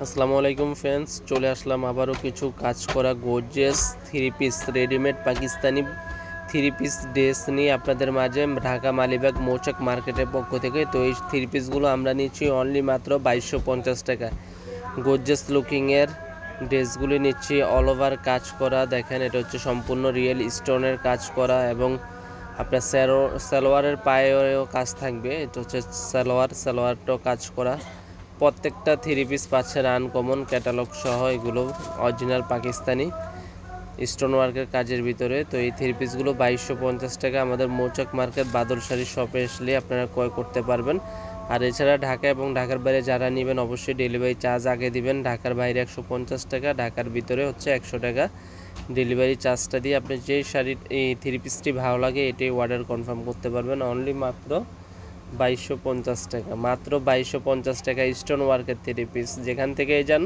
আসসালামু আলাইকুম ফ্রেন্ডস, চলে আসলাম আবারও কিছু কাজ করা gorgeous three piece readymade Pakistani three piece dress নিয়ে আপনাদের মাঝে ঢাকা মালিবাগ মৌচাক মার্কেটের পক্ষ থেকে। তো এই থ্রি পিসগুলো আমরা নিচ্ছি অনলি মাত্র 2250 টাকা। গর্জিয়াস লুকিংয়ের ড্রেসগুলি নিচ্ছি অল ওভার কাজ করা। দেখেন, এটা হচ্ছে সম্পূর্ণ রিয়েল স্টোনের কাজ করা এবং আপনার সালোয়ারের পায়েও কাজ থাকবে। এটা হচ্ছে সালোয়ারটাও কাজ করা। প্রত্যেকটা থ্রি পিস পাচ্ছেন আনকমন ক্যাটালগ সহ, এগুলো অরিজিনাল পাকিস্তানি স্টোন ওয়ার্কের কাজের ভিতরে। তো এই থ্রি পিসগুলো 2250 টাকা আমাদের মৌচাক মার্কেট বাদল শাড়ি শপে আসলে আপনারা ক্রয় করতে পারবেন। আর এছাড়া ঢাকা এবং ঢাকার বাইরে যারা নেবেন অবশ্যই ডেলিভারি চার্জ আগে দিবেন। ঢাকার বাইরে 150 টাকা, ঢাকার ভিতরে হচ্ছে 100 টাকা। ডেলিভারি চার্জটা দিয়ে আপনি যে শাড়ি এই থ্রি পিসটি ভালো লাগে এটাই অর্ডার কনফার্ম করতে পারবেন। অনলি মাত্র 2250 টাকা, মাত্র 2250 টাকা স্টোন ওয়ার্কের থ্রি পিস। যেখান থেকে যান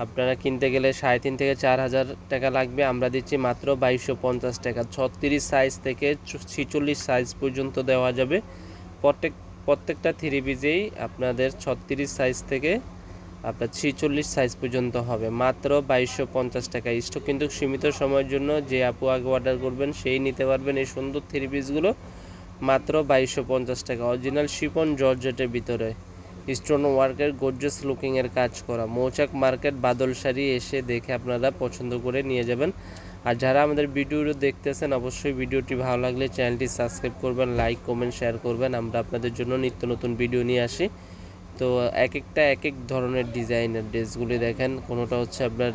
আপনারা কিনতে গেলে 3.5 থেকে 4,000 টাকা লাগবে, আমরা দিচ্ছি মাত্র 2250 টাকা। 36 সাইজ থেকে 46 সাইজ পর্যন্ত দেওয়া যাবে। প্রত্যেকটা থ্রি পিসেই আপনাদের 36 সাইজ থেকে আপনার 46 সাইজ পর্যন্ত হবে। মাত্র 2250 টাকা। স্টক কিন্তু সীমিত সময়ের জন্য, যে আপু আগে অর্ডার করবেন সেই নিতে পারবেন এই সুন্দর থ্রি পিসগুলো মাত্র 2250 টাকা। অরিজিনাল শিফন জর্জেটের ভিতরে স্টোন ওয়ার্কের গর্জিয়াস লুকিংয়ের কাজ করা। মৌচাক মার্কেট বাদল শাড়ি এসে দেখে আপনারা পছন্দ করে নিয়ে যাবেন। আর যারা আমাদের ভিডিওটি দেখতেছেন অবশ্যই ভিডিওটি ভালো লাগলে চ্যানেলটি সাবস্ক্রাইব করবেন, লাইক কমেন্ট শেয়ার করবেন। আমরা আপনাদের জন্য নিত্য নতুন ভিডিও নিয়ে আসি। তো এক এক ধরনের ডিজাইনের ড্রেসগুলি দেখেন, কোনোটা হচ্ছে আপনার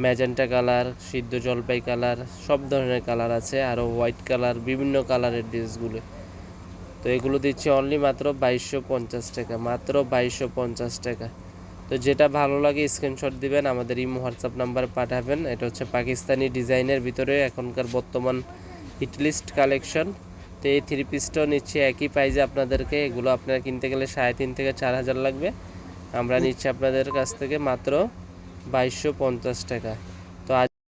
ম্যাজেন্টা কালার, সিদ্ধ জলপাই কালার, সব ধরনের কালার আছে, আরও হোয়াইট কালার, বিভিন্ন কালারের ড্রেসগুলো। তো এগুলো দিচ্ছি অনলি মাত্র 2250 টাকা, মাত্র 2250 টাকা। তো যেটা ভালো লাগে স্ক্রিনশট দিবেন, আমাদের ইমো হোয়াটসঅ্যাপ নাম্বার পাঠাবেন। এটা হচ্ছে পাকিস্তানি ডিজাইনের ভিতরে এখনকার বর্তমান হিটলিস্ট কালেকশন। তো এই থ্রি পিসটাও নিচ্ছি একই প্রাইজে আপনাদেরকে। এগুলো আপনারা কিনতে গেলে 3.5 থেকে 4,000 লাগবে, আমরা নিচ্ছি আপনাদের কাছ থেকে মাত্র 2250 টাকা।